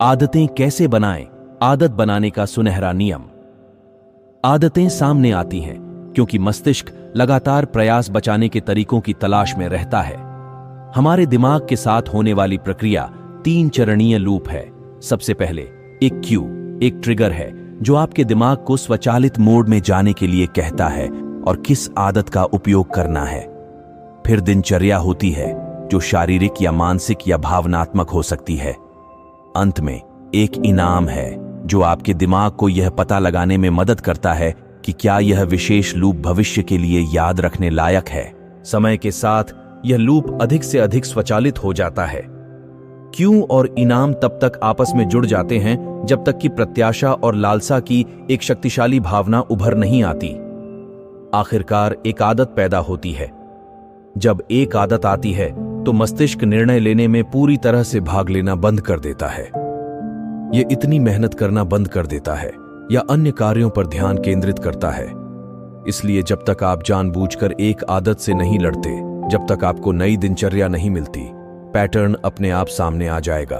आदतें कैसे बनाएं? आदत बनाने का सुनहरा नियम। आदतें सामने आती हैं क्योंकि मस्तिष्क लगातार प्रयास बचाने के तरीकों की तलाश में रहता है। हमारे दिमाग के साथ होने वाली प्रक्रिया 3 चरणीय लूप है। सबसे पहले एक क्यू, एक ट्रिगर है जो आपके दिमाग को स्वचालित मोड में जाने के लिए कहता है और किस आदत का उपयोग करना है। फिर दिनचर्या होती है जो शारीरिक या मानसिक या भावनात्मक हो सकती है। अंत में एक इनाम है जो आपके दिमाग को यह पता लगाने में मदद करता है कि क्या यह विशेष लूप भविष्य के लिए याद रखने लायक है। समय के साथ यह लूप अधिक से अधिक स्वचालित हो जाता है। क्यों और इनाम तब तक आपस में जुड़ जाते हैं जब तक कि प्रत्याशा और लालसा की एक शक्तिशाली भावना उभर नहीं आती। आखिरकार एक आदत पैदा होती है। जब एक आदत आती है तो मस्तिष्क निर्णय लेने में पूरी तरह से भाग लेना बंद कर देता है। यह इतनी मेहनत करना बंद कर देता है या अन्य कार्यों पर ध्यान केंद्रित करता है। इसलिए जब तक आप जानबूझकर एक आदत से नहीं लड़ते, जब तक आपको नई दिनचर्या नहीं मिलती, पैटर्न अपने आप सामने आ जाएगा।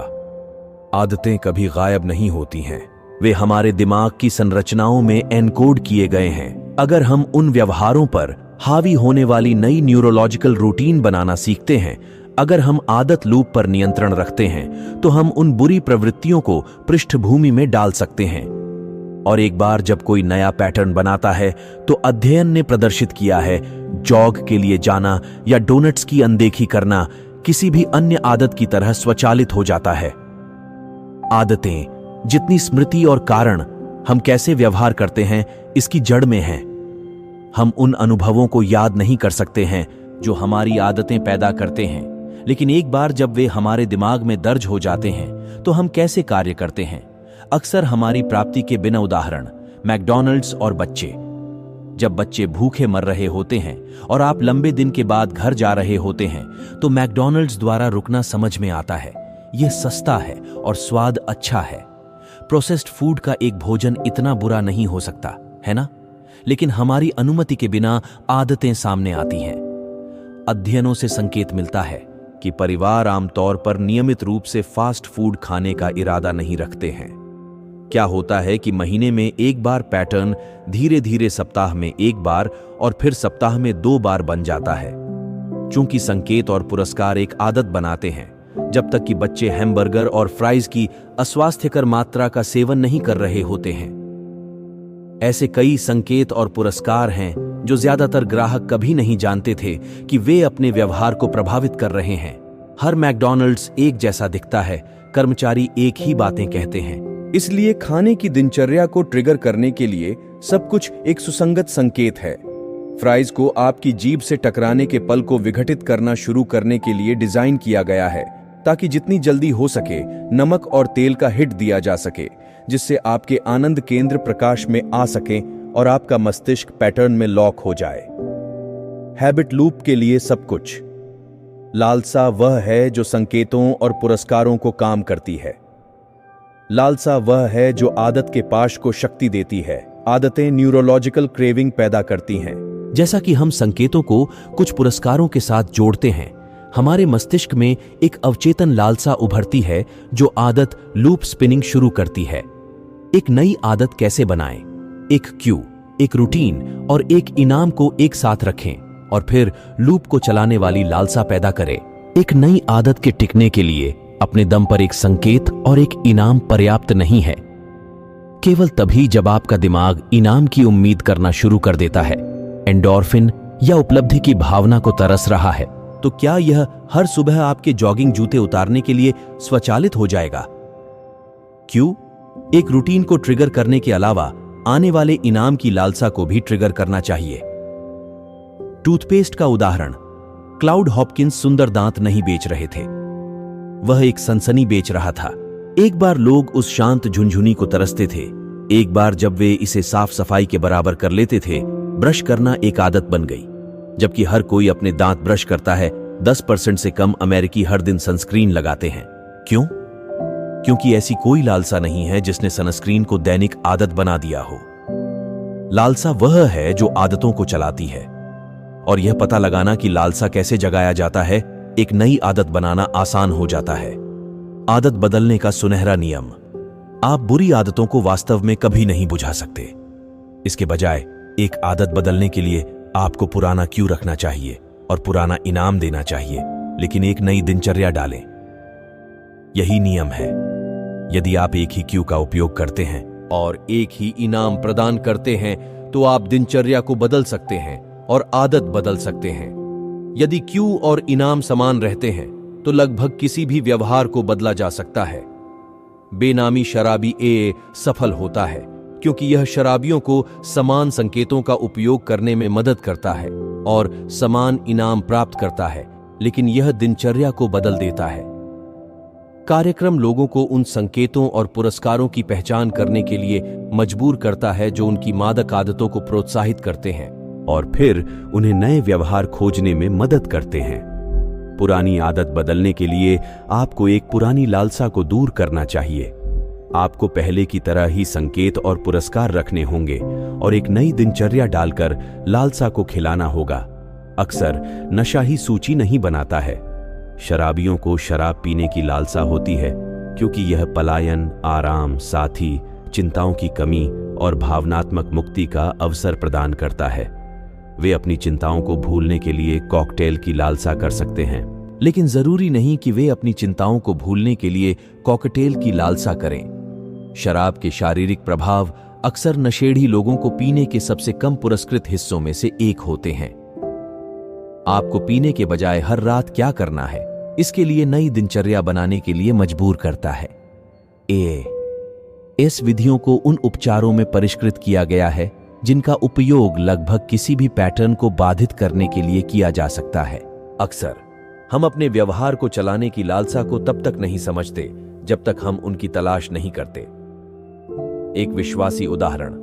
आदतें कभी गायब नहीं होती हैं, वे हमारे दिमाग की संरचनाओं में एनकोड किए गए हैं। अगर हम उन व्यवहारों पर हावी होने वाली नई न्यूरोलॉजिकल रूटीन बनाना सीखते हैं, अगर हम आदत लूप पर नियंत्रण रखते हैं, तो हम उन बुरी प्रवृत्तियों को पृष्ठभूमि में डाल सकते हैं। और एक बार जब कोई नया पैटर्न बनाता है तो अध्ययन ने प्रदर्शित किया है, जॉग के लिए जाना या डोनट्स की अनदेखी करना किसी भी अन्य आदत की तरह स्वचालित हो जाता है। आदतें जितनी स्मृति और कारण हम कैसे व्यवहार करते हैं इसकी जड़ में हैं। हम उन अनुभवों को याद नहीं कर सकते हैं जो हमारी आदतें पैदा करते हैं, लेकिन एक बार जब वे हमारे दिमाग में दर्ज हो जाते हैं तो हम कैसे कार्य करते हैं। अक्सर हमारी प्राप्ति के बिना उदाहरण मैकडॉनल्ड्स और बच्चे। जब बच्चे भूखे मर रहे होते हैं और आप लंबे दिन के बाद घर जा रहे होते हैं तो मैकडॉनल्ड्स द्वारा रुकना समझ में आता है। यह सस्ता है और स्वाद अच्छा है। प्रोसेस्ड फूड का एक भोजन इतना बुरा नहीं हो सकता, है ना? लेकिन हमारी अनुमति के बिना आदतें सामने आती हैं। अध्ययनों से संकेत मिलता है कि परिवार आमतौर पर नियमित रूप से फास्ट फूड खाने का इरादा नहीं रखते हैं। क्या होता है कि महीने में एक बार पैटर्न धीरे धीरे सप्ताह में एक बार और फिर सप्ताह में 2 बार बन जाता है। चूंकि संकेत और पुरस्कार एक आदत बनाते हैं, जब तक कि बच्चे हैमबर्गर और फ्राइज की अस्वास्थ्यकर मात्रा का सेवन नहीं कर रहे होते हैं। ऐसे कई संकेत और पुरस्कार हैं जो ज्यादातर ग्राहक कभी नहीं जानते थे कि वे अपने व्यवहार को प्रभावित कर रहे हैं। हर मैकडॉनल्ड्स एक जैसा दिखता है, कर्मचारी एक ही बातें कहते हैं। इसलिए खाने की दिनचर्या को ट्रिगर करने के लिए सब कुछ एक सुसंगत संकेत है। फ्राइज को आपकी जीभ से टकराने के पल को विघटित करना शुरू करने के लिए डिजाइन किया गया है, ताकि जितनी जल्दी हो सके नमक और तेल का हिट दिया जा सके, जिससे आपके आनंद केंद्र प्रकाश में आ सकें और आपका मस्तिष्क पैटर्न में लॉक हो जाए। हैबिट लूप के लिए सब कुछ। लालसा वह है जो संकेतों और पुरस्कारों को काम करती है। लालसा वह है जो आदत के पाश को शक्ति देती है। आदतें न्यूरोलॉजिकल क्रेविंग पैदा करती हैं। जैसा कि हम संकेतों को कुछ पुरस्कारों के साथ जोड़ते हैं, हमारे मस्तिष्क में एक अवचेतन लालसा उभरती है जो आदत लूप स्पिनिंग शुरू करती है। एक नई आदत कैसे बनाएं? एक क्यू, एक रूटीन और एक इनाम को एक साथ रखें और फिर लूप को चलाने वाली लालसा पैदा करें। एक नई आदत के टिकने के लिए अपने दम पर एक संकेत और एक इनाम पर्याप्त नहीं है। केवल तभी जब आपका दिमाग इनाम की उम्मीद करना शुरू कर देता है, एंडोर्फिन या उपलब्धि की भावना को तरस रहा है, तो क्या यह हर सुबह आपके जॉगिंग जूते उतारने के लिए स्वचालित हो जाएगा? क्यों? एक रूटीन को ट्रिगर करने के अलावा आने वाले इनाम की लालसा को भी ट्रिगर करना चाहिए। टूथपेस्ट का उदाहरण। क्लाउड हॉपकिंस सुंदर दांत नहीं बेच रहे थे, वह एक सनसनी बेच रहा था। एक बार लोग उस शांत झुनझुनी को तरसते थे। एक बार जब वे इसे साफ सफाई के बराबर कर लेते थे, ब्रश करना एक आदत बन गई। जबकि हर कोई अपने दांत ब्रश करता है, 10% से कम अमेरिकी हर दिन सनस्क्रीन लगाते हैं। क्यों? क्योंकि ऐसी कोई लालसा नहीं है जिसने सनस्क्रीन को दैनिक आदत बना दिया हो। लालसा वह है जो आदतों को चलाती है। और यह पता लगाना कि लालसा कैसे जगाया जाता है, एक नई आदत बनाना आसान हो जाता है। आदत बदलने का सुनहरा नियम। आप बुरी आदतों को वास्तव में कभी नहीं बुझा सकते। इसके बजाय एक आदत बदलने के लिए आपको पुराना क्यू रखना चाहिए और पुराना इनाम देना चाहिए, लेकिन एक नई दिनचर्या डालें। यही नियम है। यदि आप एक ही क्यू का उपयोग करते हैं और एक ही इनाम प्रदान करते हैं तो आप दिनचर्या को बदल सकते हैं और आदत बदल सकते हैं। यदि क्यू और इनाम समान रहते हैं तो लगभग किसी भी व्यवहार को बदला जा सकता है। बेनामी शराबी ए सफल होता है क्योंकि यह शराबियों को समान संकेतों का उपयोग करने में मदद करता है और समान इनाम प्राप्त करता है, लेकिन यह दिनचर्या को बदल देता है। कार्यक्रम लोगों को उन संकेतों और पुरस्कारों की पहचान करने के लिए मजबूर करता है जो उनकी मादक आदतों को प्रोत्साहित करते हैं और फिर उन्हें नए व्यवहार खोजने में मदद करते हैं। पुरानी आदत बदलने के लिए आपको एक पुरानी लालसा को दूर करना चाहिए। आपको पहले की तरह ही संकेत और पुरस्कार रखने होंगे और एक नई दिनचर्या डालकर लालसा को खिलाना होगा। अक्सर नशा ही सूची नहीं बनाता है। शराबियों को शराब पीने की लालसा होती है क्योंकि यह पलायन, आराम, साथी, चिंताओं की कमी और भावनात्मक मुक्ति का अवसर प्रदान करता है। वे अपनी चिंताओं को भूलने के लिए कॉकटेल की लालसा कर सकते हैं, लेकिन जरूरी नहीं कि वे अपनी चिंताओं को भूलने के लिए कॉकटेल की लालसा करें। शराब के शारीरिक प्रभाव अक्सर नशेड़ी लोगों को पीने के सबसे कम पुरस्कृत हिस्सों में से एक होते हैं। आपको पीने के बजाय हर रात क्या करना है, इसके लिए नई दिनचर्या बनाने के लिए मजबूर करता है। इस विधियों को उन उपचारों में परिष्कृत किया गया है जिनका उपयोग लगभग किसी भी पैटर्न को बाधित करने के लिए किया जा सकता है। अक्सर हम अपने व्यवहार को चलाने की लालसा को तब तक नहीं समझते जब तक हम उनकी तलाश नहीं करते। एक विश्वासी उदाहरण,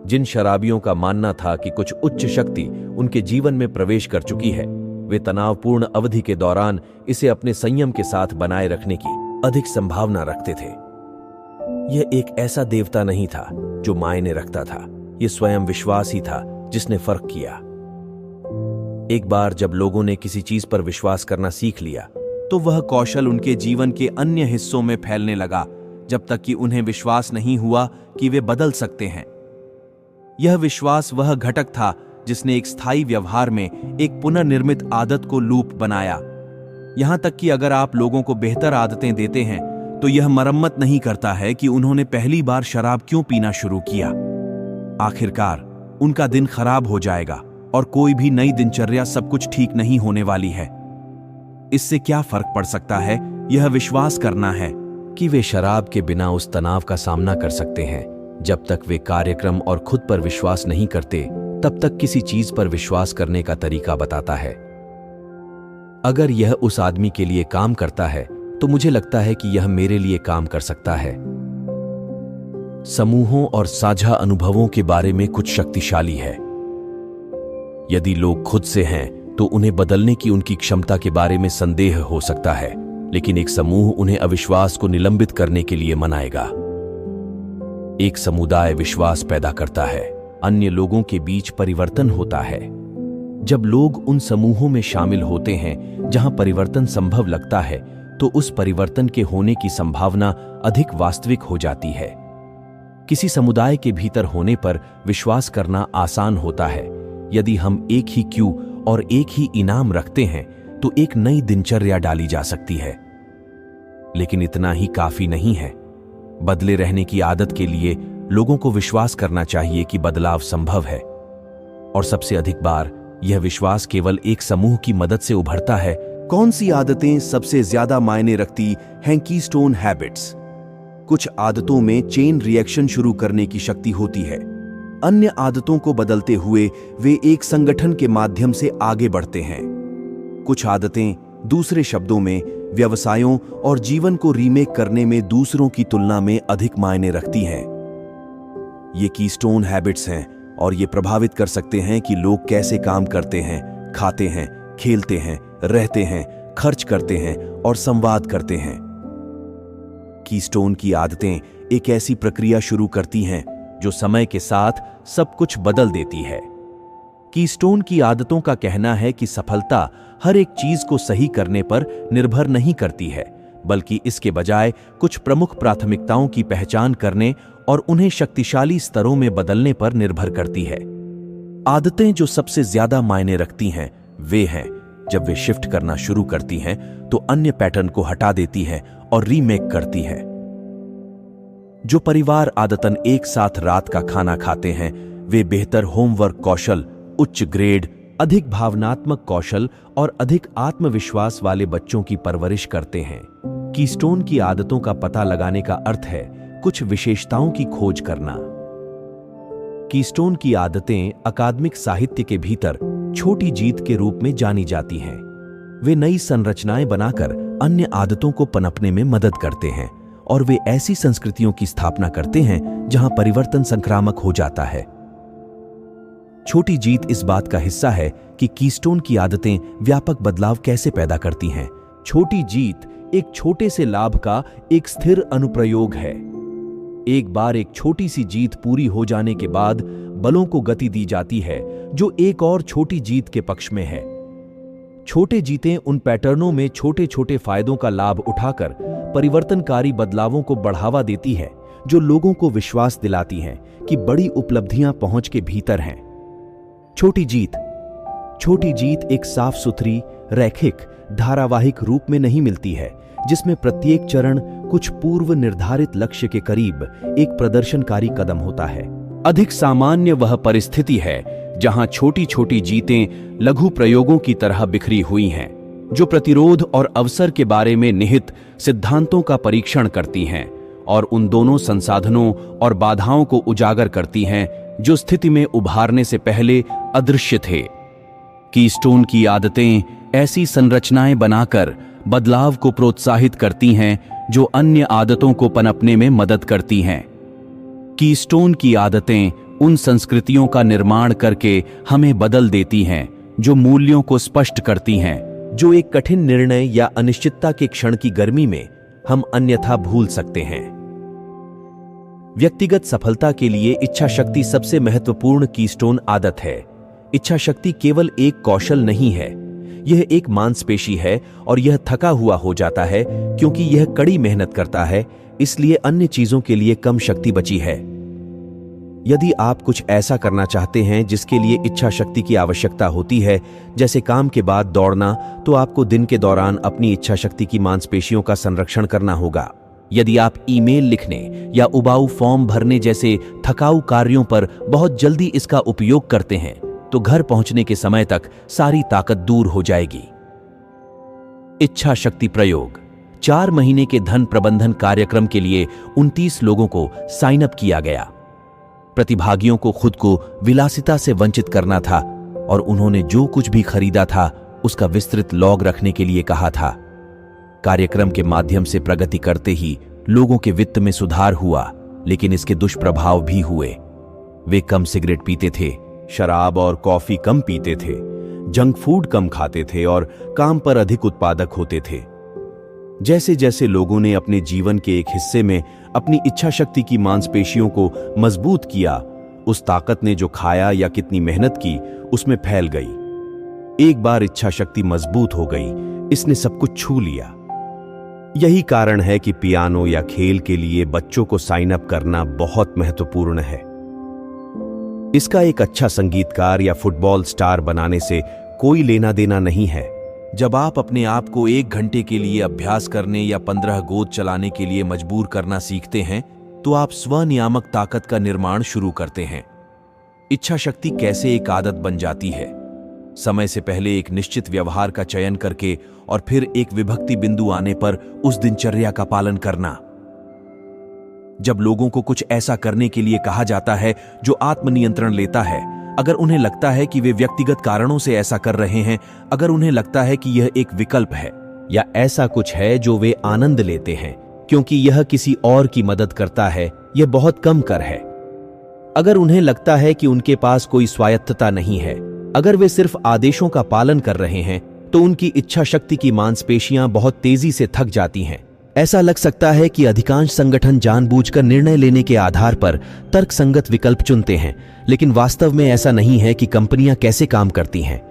जिन शराबियों का मानना था कि कुछ उच्च शक्ति उनके जीवन में प्रवेश कर चुकी है, वे तनावपूर्ण अवधि के दौरान इसे अपने संयम के साथ बनाए रखने की अधिक संभावना रखते थे। यह एक ऐसा देवता नहीं था जो मायने रखता था, यह स्वयं विश्वास ही था जिसने फर्क किया। एक बार जब लोगों ने किसी चीज पर विश्वास करना सीख लिया तो वह कौशल उनके जीवन के अन्य हिस्सों में फैलने लगा, जब तक कि उन्हें विश्वास नहीं हुआ कि वे बदल सकते हैं। यह विश्वास वह घटक था जिसने एक स्थायी व्यवहार में एक पुनर्निर्मित आदत को लूप बनाया। यहां तक कि अगर आप लोगों को बेहतर आदतें देते हैं तो यह मरम्मत नहीं करता है कि उन्होंने पहली बार शराब क्यों पीना शुरू किया। आखिरकार उनका दिन खराब हो जाएगा और कोई भी नई दिनचर्या सब कुछ ठीक नहीं होने वाली है। इससे क्या फर्क पड़ सकता है, यह विश्वास करना है कि वे शराब के बिना उस तनाव का सामना कर सकते हैं। जब तक वे कार्यक्रम और खुद पर विश्वास नहीं करते, तब तक किसी चीज पर विश्वास करने का तरीका बताता है। अगर यह उस आदमी के लिए काम करता है तो मुझे लगता है कि यह मेरे लिए काम कर सकता है। समूहों और साझा अनुभवों के बारे में कुछ शक्तिशाली है। यदि लोग खुद से हैं तो उन्हें बदलने की उनकी क्षमता के बारे में संदेह हो सकता है, लेकिन एक समूह उन्हें अविश्वास को निलंबित करने के लिए मनाएगा। एक समुदाय विश्वास पैदा करता है, अन्य लोगों के बीच परिवर्तन होता है। जब लोग उन समूहों में शामिल होते हैं जहां परिवर्तन संभव लगता है, तो उस परिवर्तन के होने की संभावना अधिक वास्तविक हो जाती है। किसी समुदाय के भीतर होने पर विश्वास करना आसान होता है। यदि हम एक ही क्यू और एक ही इनाम रखते हैं तो एक नई दिनचर्या डाली जा सकती है, लेकिन इतना ही काफी नहीं है। बदले रहने की आदत के लिए लोगों को विश्वास करना चाहिए कि बदलाव संभव है, और सबसे अधिक बार यह विश्वास केवल एक समूह की मदद से उभरता है। कौन सी आदतें सबसे ज्यादा मायने रखती हैं? Keystone habits. कुछ आदतों में चेन रिएक्शन शुरू करने की शक्ति होती है। अन्य आदतों को बदलते हुए वे एक संगठन के माध्यम से आगे बढ़ते हैं। कुछ आदतें, दूसरे शब्दों में, व्यवसायों और जीवन को रीमेक करने में दूसरों की तुलना में अधिक मायने रखती हैं। ये कीस्टोन हैबिट्स हैं और ये प्रभावित कर सकते हैं कि लोग कैसे काम करते हैं, खाते हैं, खेलते हैं, रहते हैं, खर्च करते हैं और संवाद करते हैं। कीस्टोन की आदतें एक ऐसी प्रक्रिया शुरू करती हैं जो समय के साथ सब कुछ बदल देती है। कीस्टोन की आदतों का कहना है कि सफलता हर एक चीज को सही करने पर निर्भर नहीं करती है, बल्कि इसके बजाय कुछ प्रमुख प्राथमिकताओं की पहचान करने और उन्हें शक्तिशाली स्तरों में बदलने पर निर्भर करती है। आदतें जो सबसे ज्यादा मायने रखती हैं वे हैं जब वे शिफ्ट करना शुरू करती हैं तो अन्य पैटर्न को हटा देती हैं और रीमेक करती हैं। जो परिवार आदतन एक साथ रात का खाना खाते हैं वे बेहतर होमवर्क कौशल, उच्च ग्रेड, अधिक भावनात्मक कौशल और अधिक आत्मविश्वास वाले बच्चों की परवरिश करते हैं। कीस्टोन की आदतों का पता लगाने का अर्थ है कुछ विशेषताओं की खोज करना। कीस्टोन की आदतें अकादमिक साहित्य के भीतर छोटी जीत के रूप में जानी जाती हैं। वे नई संरचनाएं बनाकर अन्य आदतों को पनपने में मदद करते हैं और वे ऐसी संस्कृतियों की स्थापना करते हैं जहां परिवर्तन संक्रामक हो जाता है। छोटी जीत इस बात का हिस्सा है कि कीस्टोन की आदतें व्यापक बदलाव कैसे पैदा करती हैं। छोटी जीत एक छोटे से लाभ का एक स्थिर अनुप्रयोग है। एक बार एक छोटी सी जीत पूरी हो जाने के बाद बलों को गति दी जाती है जो एक और छोटी जीत के पक्ष में है। छोटे जीतें उन पैटर्नों में छोटे छोटे फायदों का लाभ उठाकर परिवर्तनकारी बदलावों को बढ़ावा देती है जो लोगों को विश्वास दिलाती हैं कि बड़ी उपलब्धियां पहुंच के भीतर हैं। छोटी जीत एक साफ सुथरी, रैखिक, धारावाहिक रूप में नहीं मिलती है जिसमें प्रत्येक चरण कुछ पूर्व निर्धारित लक्ष्य के करीब एक प्रदर्शनकारी कदम होता है। अधिक सामान्य वह परिस्थिति है जहां छोटी छोटी जीतें लघु प्रयोगों की तरह बिखरी हुई हैं, जो प्रतिरोध और अवसर के बारे में निहित सिद्धांतों का परीक्षण करती हैं और उन दोनों संसाधनों और बाधाओं को उजागर करती हैं जो स्थिति में उभारने से पहले अदृश्य थे। कीस्टोन की आदतें ऐसी संरचनाएं बनाकर बदलाव को प्रोत्साहित करती हैं जो अन्य आदतों को पनपने में मदद करती हैं। कीस्टोन की आदतें उन संस्कृतियों का निर्माण करके हमें बदल देती हैं जो मूल्यों को स्पष्ट करती हैं, जो एक कठिन निर्णय या अनिश्चितता के क्षण की गर्मी में हम अन्यथा भूल सकते हैं। व्यक्तिगत सफलता के लिए इच्छा शक्ति सबसे महत्वपूर्ण कीस्टोन आदत है। इच्छा शक्ति केवल एक कौशल नहीं है, यह एक मांसपेशी है और यह थका हुआ हो जाता है क्योंकि यह कड़ी मेहनत करता है, इसलिए अन्य चीजों के लिए कम शक्ति बची है। यदि आप कुछ ऐसा करना चाहते हैं जिसके लिए इच्छा शक्ति की आवश्यकता होती है, जैसे काम के बाद दौड़ना, तो आपको दिन के दौरान अपनी इच्छा शक्ति की मांसपेशियों का संरक्षण करना होगा। यदि आप ईमेल लिखने या उबाऊ फॉर्म भरने जैसे थकाऊ कार्यों पर बहुत जल्दी इसका उपयोग करते हैं, तो घर पहुंचने के समय तक सारी ताकत दूर हो जाएगी। इच्छा शक्ति प्रयोग। 4 महीने के धन प्रबंधन कार्यक्रम के लिए 29 लोगों को साइन अप किया गया। प्रतिभागियों को खुद को विलासिता से वंचित करना था और उन्होंने जो कुछ भी खरीदा था उसका विस्तृत लॉग रखने के लिए कहा था। कार्यक्रम के माध्यम से प्रगति करते ही लोगों के वित्त में सुधार हुआ, लेकिन इसके दुष्प्रभाव भी हुए। वे कम सिगरेट पीते थे, शराब और कॉफी कम पीते थे, जंक फूड कम खाते थे और काम पर अधिक उत्पादक होते थे। जैसे जैसे लोगों ने अपने जीवन के एक हिस्से में अपनी इच्छा शक्ति की मांसपेशियों को मजबूत किया, उस ताकत ने जो खाया या कितनी मेहनत की उसमें फैल गई। एक बार इच्छा शक्ति मजबूत हो गई, इसने सब कुछ छू लिया। यही कारण है कि पियानो या खेल के लिए बच्चों को साइन अप करना बहुत महत्वपूर्ण है। इसका एक अच्छा संगीतकार या फुटबॉल स्टार बनाने से कोई लेना देना नहीं है। जब आप अपने आप को 1 घंटे के लिए अभ्यास करने या 15 गोद चलाने के लिए मजबूर करना सीखते हैं, तो आप स्वनियामक ताकत का निर्माण शुरू करते हैं। इच्छा शक्ति कैसे एक आदत बन जाती है? समय से पहले एक निश्चित व्यवहार का चयन करके और फिर एक विभक्ति बिंदु आने पर उस दिनचर्या का पालन करना। जब लोगों को कुछ ऐसा करने के लिए कहा जाता है जो आत्मनियंत्रण लेता है, अगर उन्हें लगता है कि वे व्यक्तिगत कारणों से ऐसा कर रहे हैं, अगर उन्हें लगता है कि यह एक विकल्प है या ऐसा कुछ है जो वे आनंद लेते हैं क्योंकि यह किसी और की मदद करता है, यह बहुत कम कर है। अगर उन्हें लगता है कि उनके पास कोई स्वायत्तता नहीं है, अगर वे सिर्फ आदेशों का पालन कर रहे हैं, तो उनकी इच्छा शक्ति की मांसपेशियां बहुत तेजी से थक जाती हैं। ऐसा लग सकता है कि अधिकांश संगठन जानबूझकर निर्णय लेने के आधार पर तर्कसंगत विकल्प चुनते हैं, लेकिन वास्तव में ऐसा नहीं है कि कंपनियां कैसे काम करती हैं।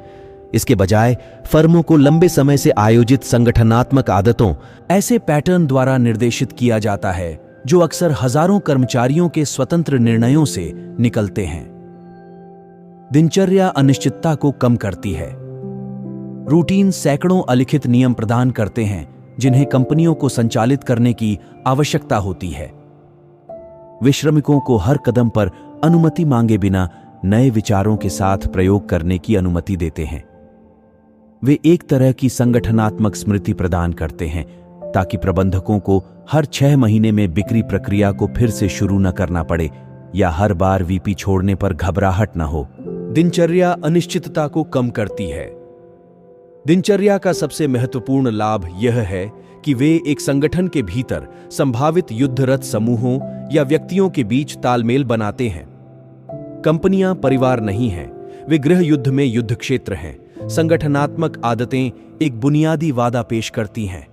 इसके बजाय फर्मों को लंबे समय से आयोजित संगठनात्मक आदतों, ऐसे पैटर्न द्वारा निर्देशित किया जाता है जो अक्सर हजारों कर्मचारियों के स्वतंत्र निर्णयों से निकलते हैं। दिनचर्या अनिश्चितता को कम करती है। रूटीन सैकड़ों अलिखित नियम प्रदान करते हैं जिन्हें कंपनियों को संचालित करने की आवश्यकता होती है। वे श्रमिकों को हर कदम पर अनुमति मांगे बिना नए विचारों के साथ प्रयोग करने की अनुमति देते हैं। वे एक तरह की संगठनात्मक स्मृति प्रदान करते हैं ताकि प्रबंधकों को हर 6 महीने में बिक्री प्रक्रिया को फिर से शुरू न करना पड़े या हर बार वीपी छोड़ने पर घबराहट न हो। दिनचर्या अनिश्चितता को कम करती है। दिनचर्या का सबसे महत्वपूर्ण लाभ यह है कि वे एक संगठन के भीतर संभावित युद्धरत समूहों या व्यक्तियों के बीच तालमेल बनाते हैं। कंपनियां परिवार नहीं हैं, वे गृह युद्ध में युद्ध क्षेत्र हैं। संगठनात्मक आदतें एक बुनियादी वादा पेश करती हैं।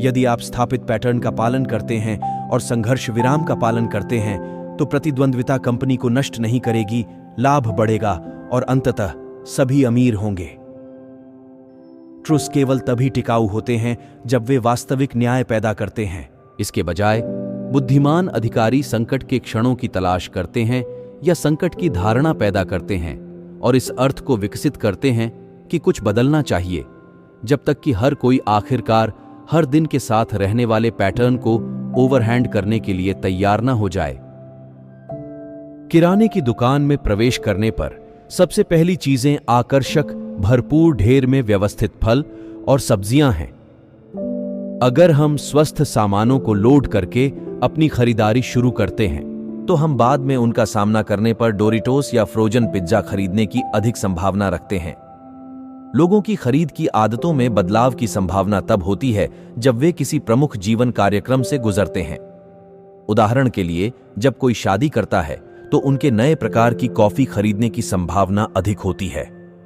यदि आप स्थापित पैटर्न का पालन करते हैं और संघर्ष विराम का पालन करते हैं तो प्रतिद्वंद्विता कंपनी को नष्ट नहीं करेगी, लाभ बढ़ेगा और अंततः सभी अमीर होंगे। ट्रुस केवल तभी टिकाऊ होते हैं जब वे वास्तविक न्याय पैदा करते हैं। इसके बजाय बुद्धिमान अधिकारी संकट के क्षणों की तलाश करते हैं या संकट की धारणा पैदा करते हैं और इस अर्थ को विकसित करते हैं कि कुछ बदलना चाहिए, जब तक कि हर कोई आखिरकार हर दिन के साथ रहने वाले पैटर्न को ओवरहैंड करने के लिए तैयार न हो जाए। किराने की दुकान में प्रवेश करने पर सबसे पहली चीजें आकर्षक, भरपूर ढेर में व्यवस्थित फल और सब्जियां हैं। अगर हम स्वस्थ सामानों को लोड करके अपनी खरीदारी शुरू करते हैं तो हम बाद में उनका सामना करने पर डोरिटोस या फ्रोजन पिज्जा खरीदने की अधिक संभावना रखते हैं। लोगों की खरीद की आदतों में बदलाव की संभावना तब होती है जब वे किसी प्रमुख जीवन कार्यक्रम से गुजरते हैं। उदाहरण के लिए, जब कोई शादी करता है तो उनके नए प्रकार की कॉफी खरीदने की संभावना अधिक होती है।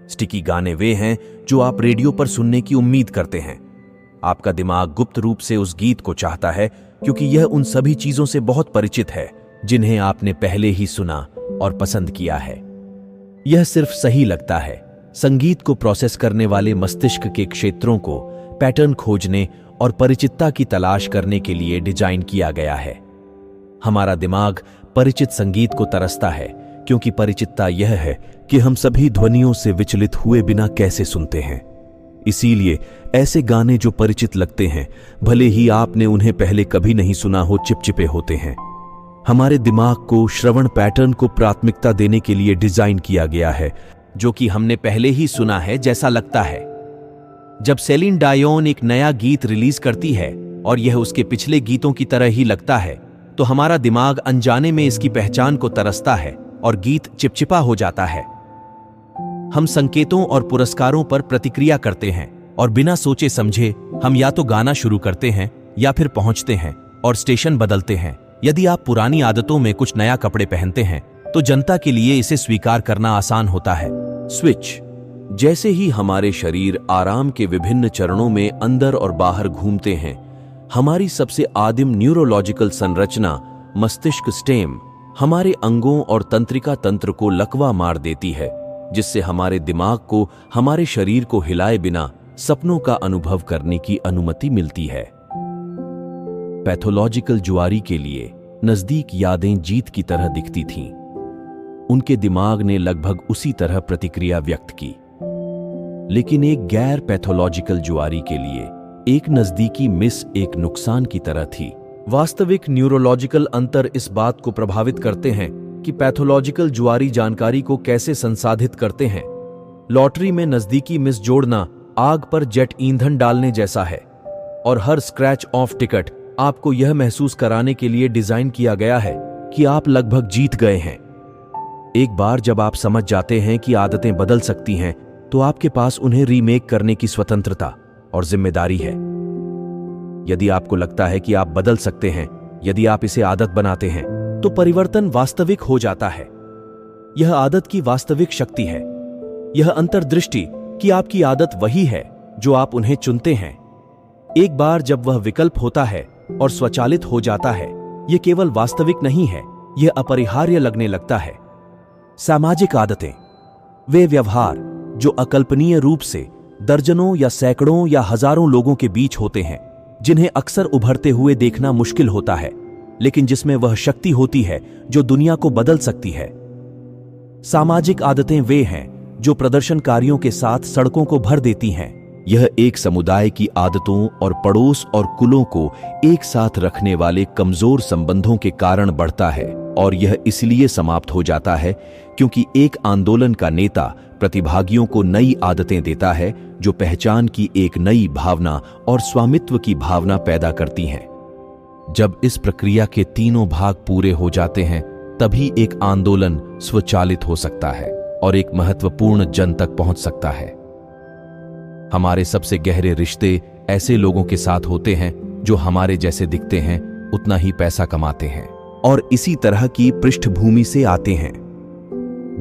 स्टिकी गाने वे हैं जो आप रेडियो पर सुनने की उम्मीद करते हैं। आपका दिमाग गुप्त रूप से उस गीत को चाहता है क्योंकि यह उन सभी चीजों से बहुत परिचित है जिन्हें आपने पहले ही सुना और पसंद किया है। यह सिर्फ सही लगता है। संगीत को प्रोसेस करने वाले मस्तिष्क के क्षेत्रों को पैटर्न खोजने और परिचितता की तलाश करने के लिए डिजाइन किया गया है। हमारा दिमाग परिचित संगीत को तरसता है क्योंकि परिचितता यह है कि हम सभी ध्वनियों से विचलित हुए बिना कैसे सुनते हैं। इसीलिए ऐसे गाने जो परिचित लगते हैं, भले ही आपने उन्हें पहले कभी नहीं सुना हो, चिपचिपे होते हैं। हमारे दिमाग को श्रवण पैटर्न को प्राथमिकता देने के लिए डिजाइन किया गया है, जो कि हमने पहले ही सुना है जैसा लगता है। जब सेलिन डायोन एक नया गीत रिलीज करती है और यह उसके पिछले गीतों की तरह ही लगता है, तो हमारा दिमाग अनजाने में इसकी पहचान को तरसता है और गीत चिपचिपा हो जाता है। हम संकेतों और पुरस्कारों पर प्रतिक्रिया करते हैं और बिना सोचे समझे हम या तो गाना शुरू करते हैं या फिर पहुंचते हैं और स्टेशन बदलते हैं। यदि आप पुरानी आदतों में कुछ नया कपड़े पहनते हैं तो जनता के लिए इसे स्वीकार करना आसान होता है। स्विच। जैसे ही हमारे शरीर आराम के विभिन्न चरणों में अंदर और बाहर घूमते हैं, हमारी सबसे आदिम न्यूरोलॉजिकल संरचना मस्तिष्क स्टेम हमारे अंगों और तंत्रिका तंत्र को लकवा मार देती है, जिससे हमारे दिमाग को हमारे शरीर को हिलाए बिना सपनों का अनुभव करने की अनुमति मिलती है। पैथोलॉजिकल जुआरी के लिए नजदीक यादें जीत की तरह दिखती थीं। उनके दिमाग ने लगभग उसी तरह प्रतिक्रिया व्यक्त की। लेकिन एक गैर पैथोलॉजिकल जुआरी के लिए एक नजदीकी मिस एक नुकसान की तरह थी। वास्तविक न्यूरोलॉजिकल अंतर इस बात को प्रभावित करते हैं कि पैथोलॉजिकल जुआरी जानकारी को कैसे संसाधित करते हैं। लॉटरी में नजदीकी मिस जोड़ना आग पर जेट ईंधन डालने जैसा है, और हर स्क्रैच ऑफ टिकट आपको यह महसूस कराने के लिए डिजाइन किया गया है कि आप लगभग जीत गए हैं। एक बार जब आप समझ जाते हैं कि आदतें बदल सकती हैं, तो आपके पास उन्हें रीमेक करने की स्वतंत्रता और जिम्मेदारी है। यदि आपको लगता है कि आप बदल सकते हैं, यदि आप इसे आदत बनाते हैं, तो परिवर्तन वास्तविक हो जाता है। यह आदत की वास्तविक शक्ति है। यह अंतर्दृष्टि कि आपकी आदत वही है जो आप उन्हें चुनते हैं। एक बार जब वह विकल्प होता है और स्वचालित हो जाता है, यह केवल वास्तविक नहीं है, यह अपरिहार्य लगने लगता है। सामाजिक आदतें वे व्यवहार जो अकल्पनीय रूप से दर्जनों या सैकड़ों या हजारों लोगों के बीच होते हैं, जिन्हें अक्सर उभरते हुए देखना मुश्किल होता है, लेकिन जिसमें वह शक्ति होती है जो दुनिया को बदल सकती है। सामाजिक आदतें वे हैं जो प्रदर्शनकारियों के साथ सड़कों को भर देती हैं। यह एक समुदाय की आदतों और पड़ोस और कुलों को एक साथ रखने वाले कमजोर संबंधों के कारण बढ़ता है, और यह इसलिए समाप्त हो जाता है क्योंकि एक आंदोलन का नेता प्रतिभागियों को नई आदतें देता है जो पहचान की एक नई भावना और स्वामित्व की भावना पैदा करती हैं। जब इस प्रक्रिया के तीनों भाग पूरे हो जाते हैं, तभी एक आंदोलन स्वचालित हो सकता है और एक महत्वपूर्ण जन तक पहुंच सकता है। हमारे सबसे गहरे रिश्ते ऐसे लोगों के साथ होते हैं जो हमारे जैसे दिखते हैं, उतना ही पैसा कमाते हैं और इसी तरह की पृष्ठभूमि से आते हैं।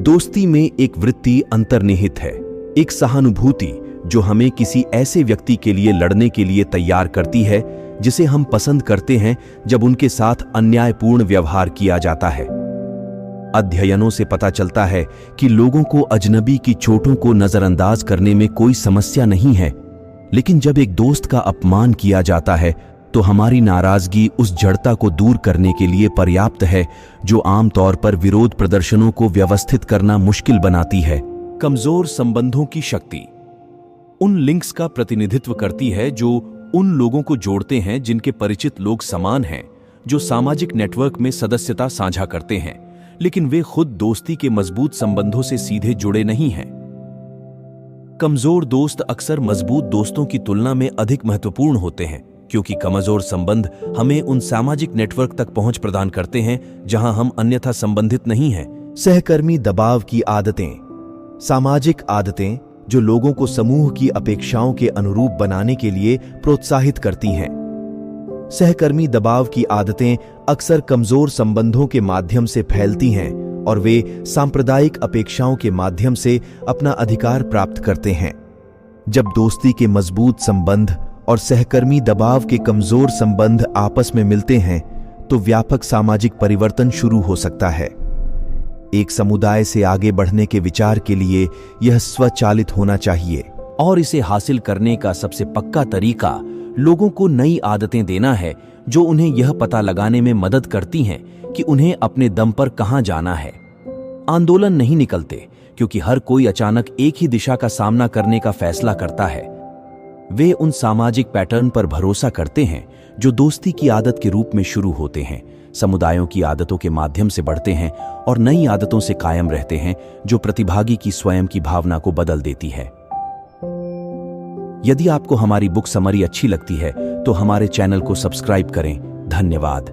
दोस्ती में एक वृत्ति अंतर्निहित है, एक सहानुभूति जो हमें किसी ऐसे व्यक्ति के लिए लड़ने के लिए तैयार करती है जिसे हम पसंद करते हैं जब उनके साथ अन्यायपूर्ण व्यवहार किया जाता है। अध्ययनों से पता चलता है कि लोगों को अजनबी की चोटों को नजरअंदाज करने में कोई समस्या नहीं है, लेकिन जब एक दोस्त का अपमान किया जाता है तो हमारी नाराजगी उस जड़ता को दूर करने के लिए पर्याप्त है जो आमतौर पर विरोध प्रदर्शनों को व्यवस्थित करना मुश्किल बनाती है। कमजोर संबंधों की शक्ति उन लिंक्स का प्रतिनिधित्व करती है जो उन लोगों को जोड़ते हैं जिनके परिचित लोग समान हैं, जो सामाजिक नेटवर्क में सदस्यता साझा करते हैं, लेकिन वे खुद दोस्ती के मजबूत संबंधों से सीधे जुड़े नहीं हैं। कमजोर दोस्त अक्सर मजबूत दोस्तों की तुलना में अधिक महत्वपूर्ण होते हैं क्योंकि कमजोर संबंध हमें उन सामाजिक नेटवर्क तक पहुंच प्रदान करते हैं जहां हम अन्यथा संबंधित नहीं हैं। सहकर्मी दबाव की आदतें सामाजिक आदतें जो लोगों को समूह की अपेक्षाओं के अनुरूप बनाने के लिए प्रोत्साहित करती हैं। सहकर्मी दबाव की आदतें अक्सर कमजोर संबंधों के माध्यम से फैलती हैं और वे सांप्रदायिक अपेक्षाओं के माध्यम से अपना अधिकार प्राप्त करते हैं। जब दोस्ती के मजबूत संबंध और सहकर्मी दबाव के कमजोर संबंध आपस में मिलते हैं तो व्यापक सामाजिक परिवर्तन शुरू हो सकता है। एक समुदाय से आगे बढ़ने के विचार के लिए यह स्वचालित होना चाहिए, और इसे हासिल करने का सबसे पक्का तरीका लोगों को नई आदतें देना है जो उन्हें यह पता लगाने में मदद करती हैं कि उन्हें अपने दम पर कहां जाना है। आंदोलन नहीं निकलते क्योंकि हर कोई अचानक एक ही दिशा का सामना करने का फैसला करता है। वे उन सामाजिक पैटर्न पर भरोसा करते हैं जो दोस्ती की आदत के रूप में शुरू होते हैं, समुदायों की आदतों के माध्यम से बढ़ते हैं और नई आदतों से कायम रहते हैं जो प्रतिभागी की स्वयं की भावना को बदल देती है। यदि आपको हमारी बुक समरी अच्छी लगती है तो हमारे चैनल को सब्सक्राइब करें। धन्यवाद।